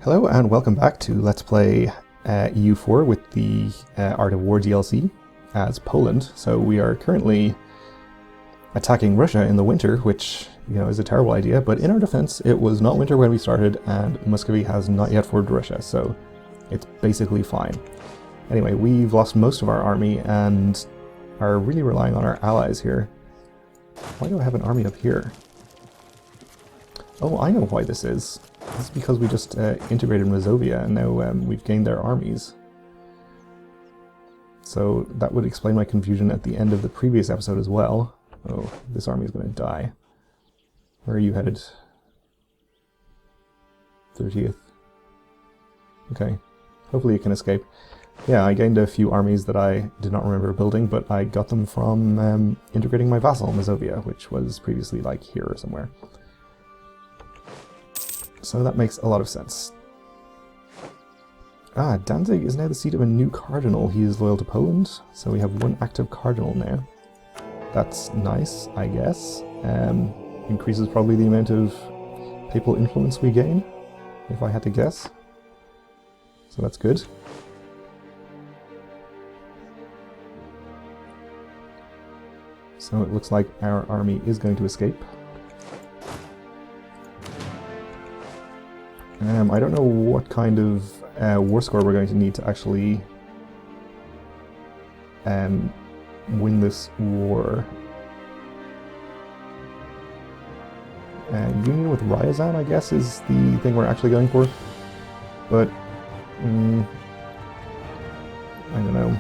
Hello and welcome back to Let's Play EU4 with the Art of War DLC as Poland. So we are currently attacking Russia in the winter, which is a terrible idea, but in our defense it was not winter when we started and Muscovy has not yet formed Russia, so it's basically fine. Anyway, we've lost most of our army and are really relying on our allies here. Why do I have an army up here? Oh, I know why this is. This is because we just integrated Mazovia and now we've gained their armies. So that would explain my confusion at the end of the previous episode as well. Oh, this army is going to die. Where are you headed? 30th. Okay. Hopefully you can escape. Yeah, I gained a few armies that I did not remember building, but I got them from integrating my vassal, Mazovia, which was previously like here or somewhere. So that makes a lot of sense. Ah, Danzig is now the seat of a new cardinal. He is loyal to Poland, so we have one active cardinal now. That's nice, I guess. Increases probably the amount of papal influence we gain, if I had to guess. So that's good. So it looks like our army is going to escape. I don't know what kind of war score we're going to need to actually win this war. Union with Ryazan, I guess, is the thing we're actually going for. But, I don't know.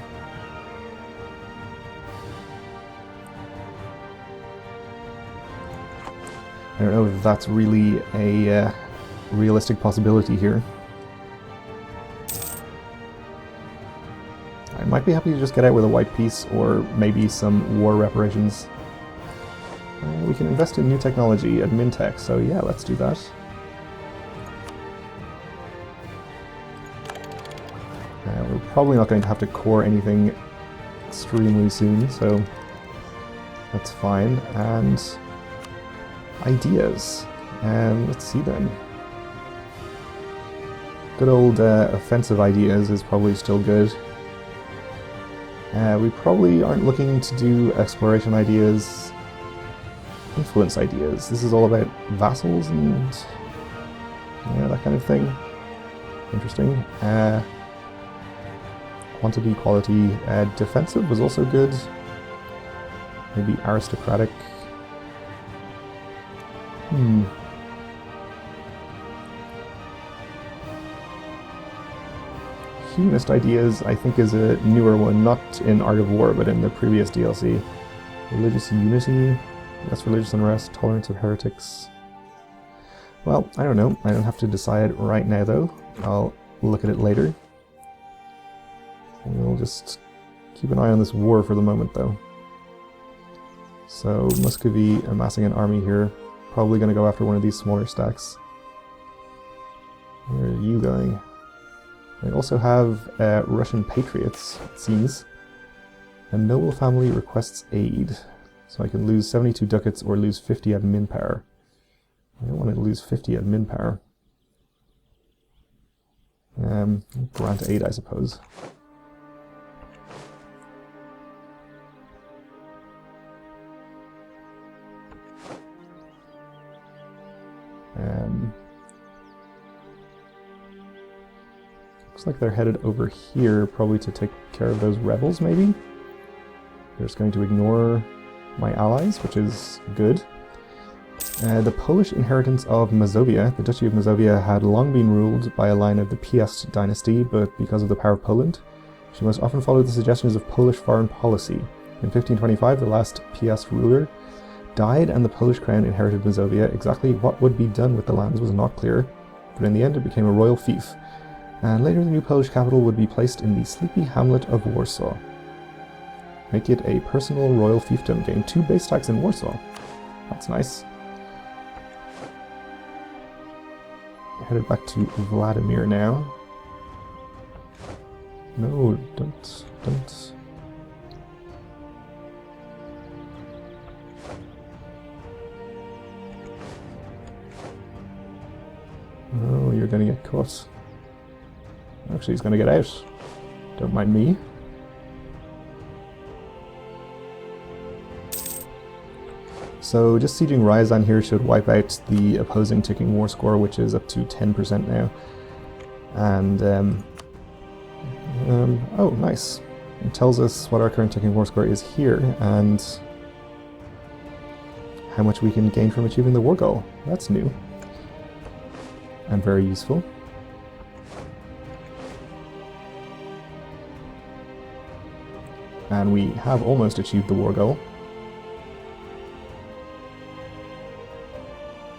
I don't know if that's really a realistic possibility here. I might be happy to just get out with a white peace or maybe some war reparations. We can invest in new technology at Mintech, so yeah, let's do that. We're probably not going to have to core anything extremely soon, so that's fine. And ideas. Let's see then. Good old offensive ideas is probably still good. We probably aren't looking to do exploration ideas, influence ideas. This is all about vassals and that kind of thing. Interesting. Quantity, quality, defensive was also good. Maybe aristocratic. Humanist ideas, I think, is a newer one, not in Art of War, but in the previous DLC. Religious unity, less religious unrest, tolerance of heretics. Well, I don't know. I don't have to decide right now, though. I'll look at it later. We'll just keep an eye on this war for the moment, though. So, Muscovy amassing an army here. Probably going to go after one of these smaller stacks. Where are you going? I also have Russian patriots, it seems. A noble family requests aid. So I can lose 72 ducats or lose 50 admin power. I don't want to lose 50 admin power. Grant aid, I suppose. Looks like they're headed over here, probably to take care of those rebels, maybe? They're just going to ignore my allies, which is good. The Polish inheritance of Mazovia, the Duchy of Mazovia, had long been ruled by a line of the Piast dynasty, but because of the power of Poland, she most often followed the suggestions of Polish foreign policy. In 1525, the last Piast ruler died and the Polish crown inherited Mazovia. Exactly what would be done with the lands was not clear, but in the end it became a royal fief. And later the new Polish capital would be placed in the sleepy hamlet of Warsaw. Make it a personal royal fiefdom. Gain 2 base stacks in Warsaw. That's nice. Headed back to Vladimir now. No, don't. Oh, you're gonna get caught. Actually, he's going to get out. Don't mind me. So just sieging Ryazan here should wipe out the opposing ticking war score, which is up to 10% now. And, oh, nice. It tells us what our current ticking war score is here, and how much we can gain from achieving the war goal. That's new. And very useful. And we have almost achieved the war goal.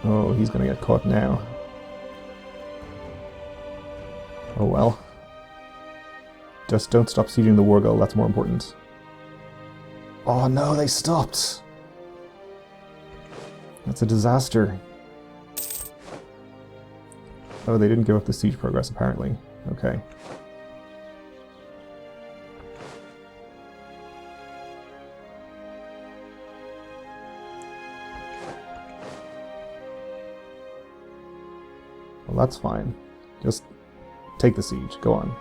Oh, he's gonna get caught now. Oh well. Just don't stop sieging the war goal, that's more important. Oh no, they stopped! That's a disaster. Oh, they didn't give up the siege progress apparently. Okay. Well, that's fine. Just take the siege. Go on.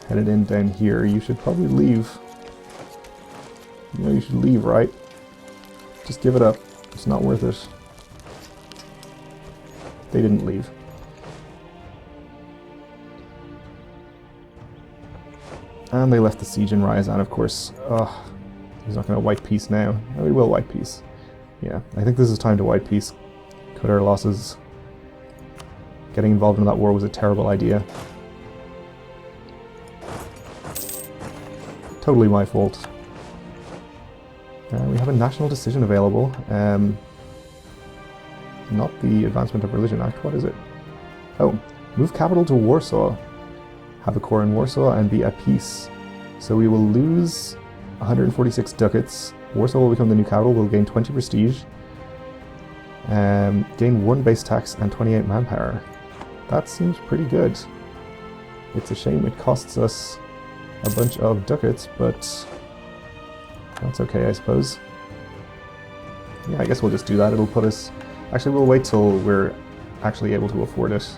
Headed in down here. You should probably leave. You know you should leave, right? Just give it up. It's not worth it. They didn't leave. And they left the siege in Ryazan, of course. Ugh. He's not going to white peace now. No, he will white peace. Yeah, I think this is time to white peace. Cut our losses. Getting involved in that war was a terrible idea. Totally my fault. We have a national decision available. Not the Advancement of Religion Act. What is it? Oh, move capital to Warsaw. Have a core in Warsaw and be at peace. So we will lose 146 ducats. Warsaw will become the new capital. We'll gain 20 prestige. Gain 1 base tax and 28 manpower. That seems pretty good. It's a shame it costs us a bunch of ducats, but that's okay, I suppose. Yeah, I guess we'll just do that. It'll put us... Actually, we'll wait till we're actually able to afford it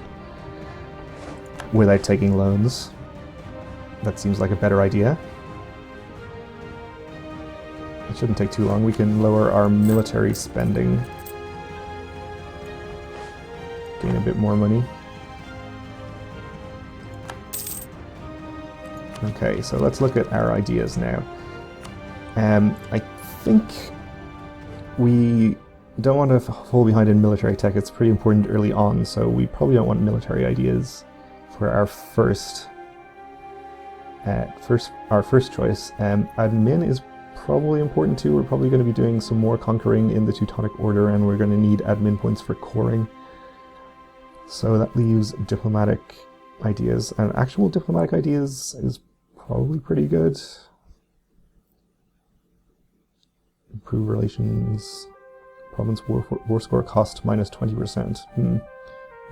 without taking loans. That seems like a better idea. It shouldn't take too long. We can lower our military spending. Gain a bit more money. Okay, so let's look at our ideas now. I think we don't want to fall behind in military tech. It's pretty important early on, so we probably don't want military ideas for our first choice. Admin is probably important too. We're probably going to be doing some more conquering in the Teutonic Order, and we're going to need admin points for coring. So that leaves diplomatic ideas, and actual diplomatic ideas is probably pretty good. Improve relations. Province war score cost minus 20%.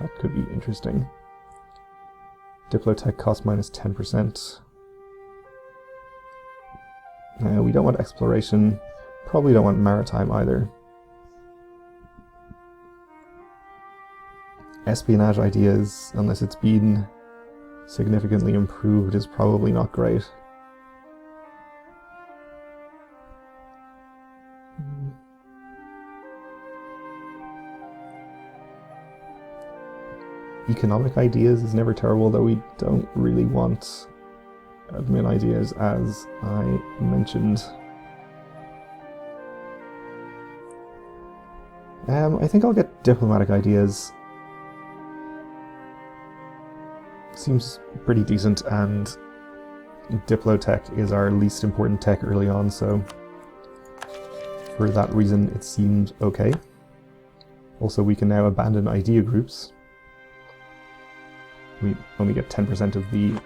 That could be interesting. Diplotech cost minus 10%. We don't want exploration. Probably don't want maritime either. Espionage ideas, unless it's been significantly improved, is probably not great. Economic ideas is never terrible, though we don't really want admin ideas, as I mentioned. I think I'll get diplomatic ideas. Seems pretty decent, and Diplotech is our least important tech early on, so for that reason it seems okay. Also, we can now abandon idea groups. We only get 10% of the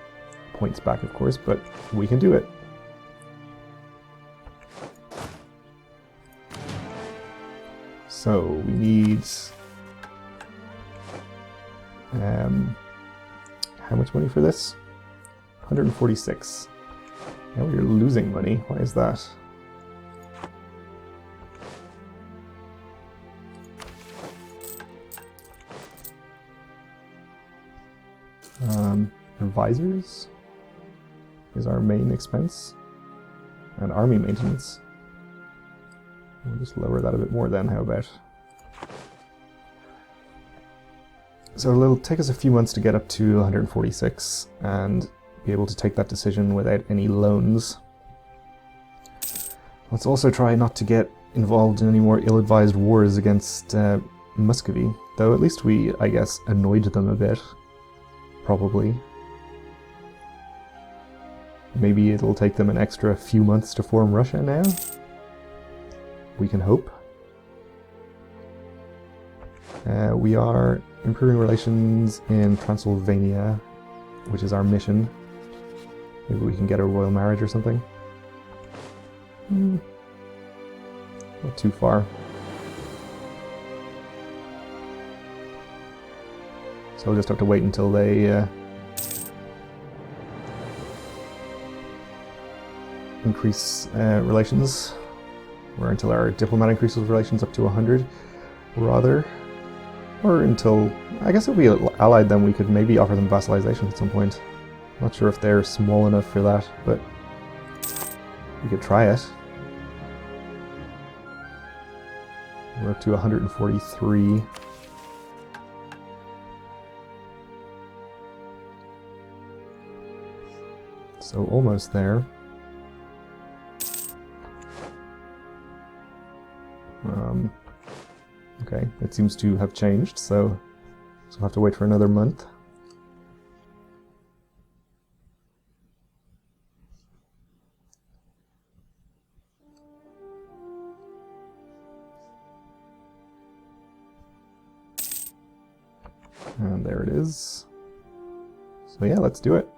points back, of course, but we can do it. So we need how much money for this? 146. Now we're losing money. Why is that? Advisors is our main expense, and army maintenance. We'll just lower that a bit more then, how about? So it'll take us a few months to get up to 146 and be able to take that decision without any loans. Let's also try not to get involved in any more ill-advised wars against Muscovy, though at least we, I guess, annoyed them a bit. Probably. Maybe it'll take them an extra few months to form Russia now? We can hope. We are improving relations in Transylvania, which is our mission. Maybe we can get a royal marriage or something. Not too far. So we'll just have to wait until they increase relations, or until our diplomat increases relations up to 100, rather. Or until, I guess if we allied them, we could maybe offer them vassalization at some point. Not sure if they're small enough for that, but we could try it. We're up to 143. So almost there. Okay, it seems to have changed, so we'll have to wait for another month. And there it is. So yeah, let's do it.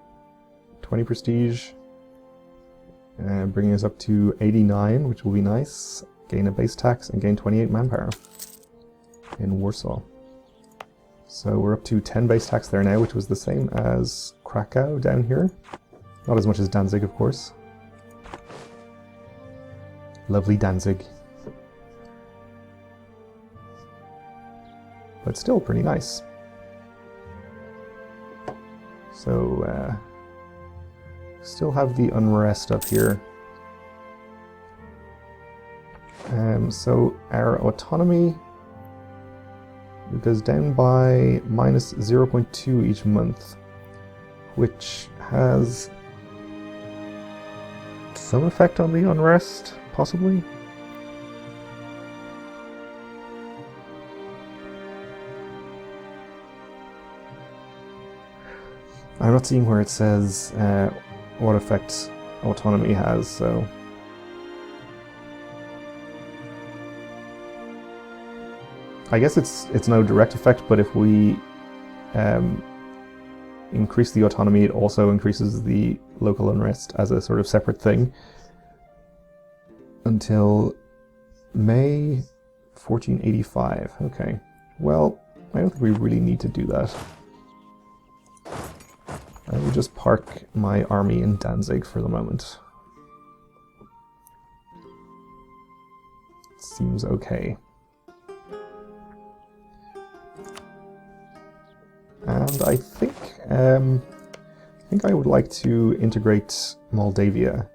20 prestige, bringing us up to 89, which will be nice. Gain a base tax and gain 28 manpower in Warsaw. So we're up to 10 base tax there now, which was the same as Krakow down here. Not as much as Danzig, of course. Lovely Danzig. But still pretty nice. So, still have the unrest up here. So our autonomy goes down by minus 0.2 each month, which has some effect on the unrest, possibly. I'm not seeing where it says what effect autonomy has, so... I guess it's no direct effect, but if we increase the autonomy, it also increases the local unrest as a sort of separate thing. Until May 1485. Okay. Well, I don't think we really need to do that. I will just park my army in Danzig for the moment. Seems okay. And I think I would like to integrate Moldavia.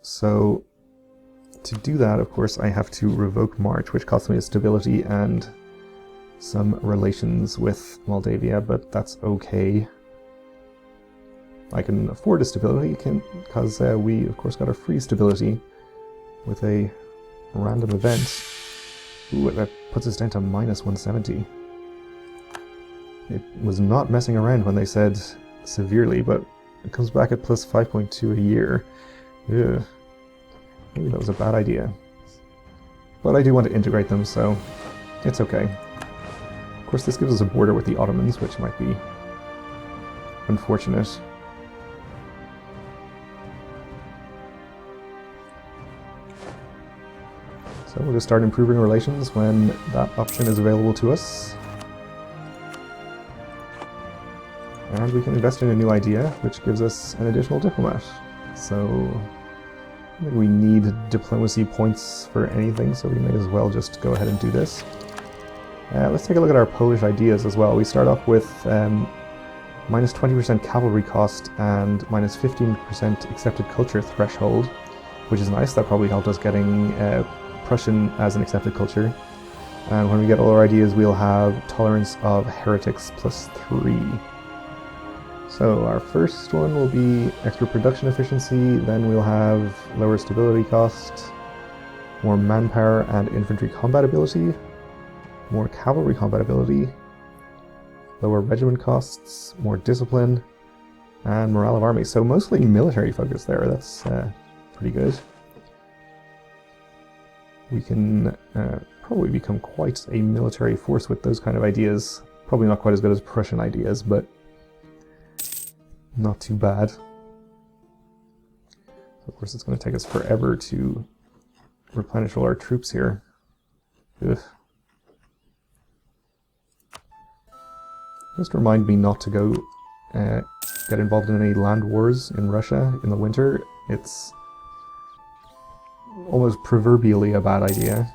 So to do that, of course, I have to revoke March, which costs me a stability and some relations with Moldavia, but that's okay. I can afford a stability because we, of course, got a free stability with a random event. Ooh, that puts us down to minus 170. It was not messing around when they said severely, but it comes back at plus 5.2 a year. Ugh. Maybe that was a bad idea. But I do want to integrate them, so it's okay. Of course, this gives us a border with the Ottomans, which might be unfortunate. So we'll just start improving relations when that option is available to us. And we can invest in a new idea, which gives us an additional diplomat. So I think we need diplomacy points for anything, so we may as well just go ahead and do this. Let's take a look at our Polish ideas as well. We start off with minus 20% cavalry cost, and minus 15% accepted culture threshold, which is nice. That probably helped us getting Prussian as an accepted culture. And when we get all our ideas, we'll have tolerance of heretics plus 3. So our first one will be extra production efficiency, then we'll have lower stability cost, more manpower and infantry combat ability, more cavalry combat ability, lower regiment costs, more discipline, and morale of army. So mostly military focus there. That's pretty good. We can probably become quite a military force with those kind of ideas. Probably not quite as good as Prussian ideas, but not too bad. Of course, it's going to take us forever to replenish all our troops here. Ugh. Just remind me not to go get involved in any land wars in Russia in the winter. It's almost proverbially a bad idea.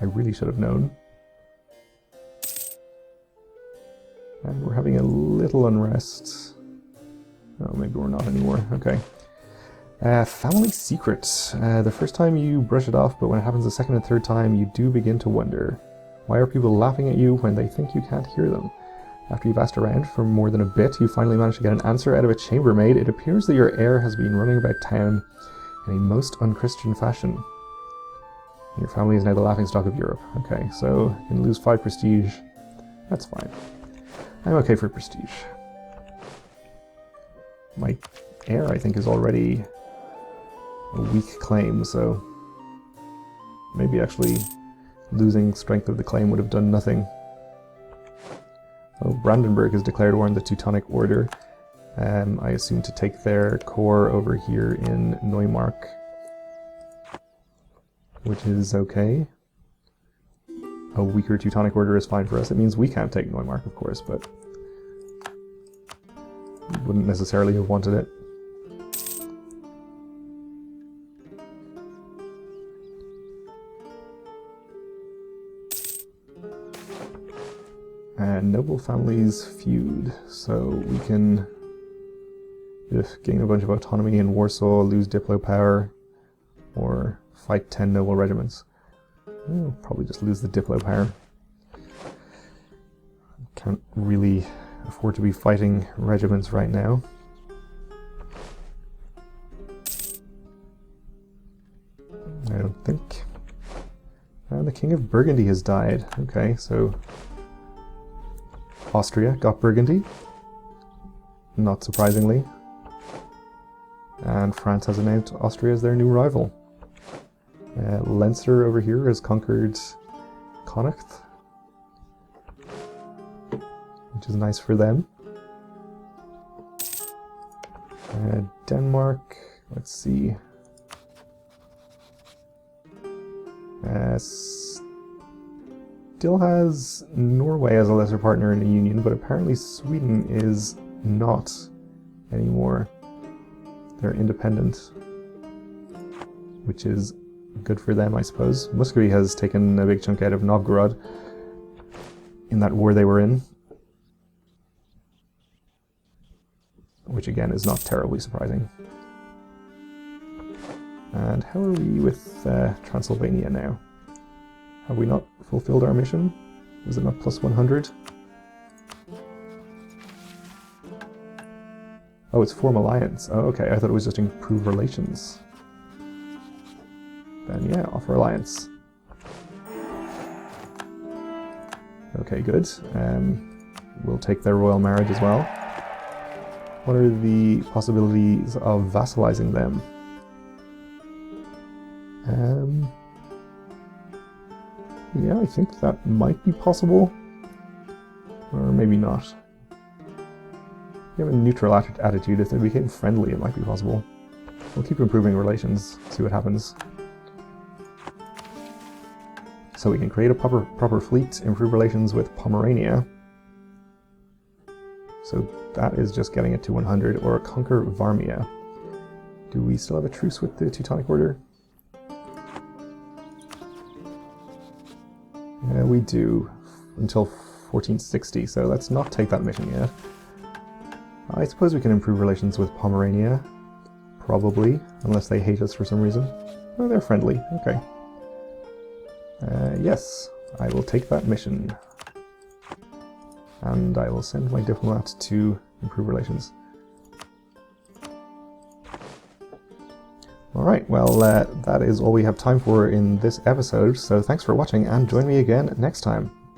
I really should have known. And we're having a little unrest. Oh, maybe we're not anymore. Okay. Family secret. The first time you brush it off, but when it happens the second and third time, you do begin to wonder. Why are people laughing at you when they think you can't hear them? After you've asked around for more than a bit, you finally manage to get an answer out of a chambermaid. It appears that your heir has been running about town in a most unchristian fashion. Your family is now the laughingstock of Europe. Okay, so you can lose 5 prestige. That's fine. I'm okay for prestige. My heir, I think, is already a weak claim, so maybe actually losing strength of the claim would have done nothing. Oh, Brandenburg has declared war on the Teutonic Order. I assume to take their core over here in Neumark, which is okay. A weaker Teutonic Order is fine for us. It means we can't take Neumark, of course, but we wouldn't necessarily have wanted it. And noble families feud, so we can gain a bunch of autonomy in Warsaw, lose Diplo power, or fight 10 noble regiments. We'll probably just lose the Diplo power. Can't really afford to be fighting regiments right now. I don't think. And the King of Burgundy has died. Okay, so Austria got Burgundy, not surprisingly. And France has announced Austria as their new rival. Leinster over here has conquered Connacht, which is nice for them. Denmark, let's see. Still has Norway as a lesser partner in the Union, but apparently Sweden is not anymore. They're independent, which is good for them, I suppose. Muscovy has taken a big chunk out of Novgorod in that war they were in, which again is not terribly surprising. And how are we with Transylvania now? Have we not fulfilled our mission? Was it not plus 100? Oh, it's form alliance. Oh, okay, I thought it was just improve relations. Then yeah, offer alliance. Okay, good. We'll take their royal marriage as well. What are the possibilities of vassalizing them? Yeah, I think that might be possible. Or maybe not. If you have a neutral attitude, if they became friendly, it might be possible. We'll keep improving relations, see what happens. So we can create a proper fleet, improve relations with Pomerania. So that is just getting it to 100, or conquer Varmia. Do we still have a truce with the Teutonic Order? We do. until 1460, so let's not take that mission yet. I suppose we can improve relations with Pomerania, probably, unless they hate us for some reason. Oh, they're friendly, okay. Yes, I will take that mission. And I will send my diplomat to improve relations. Alright, well, that is all we have time for in this episode, so thanks for watching and join me again next time.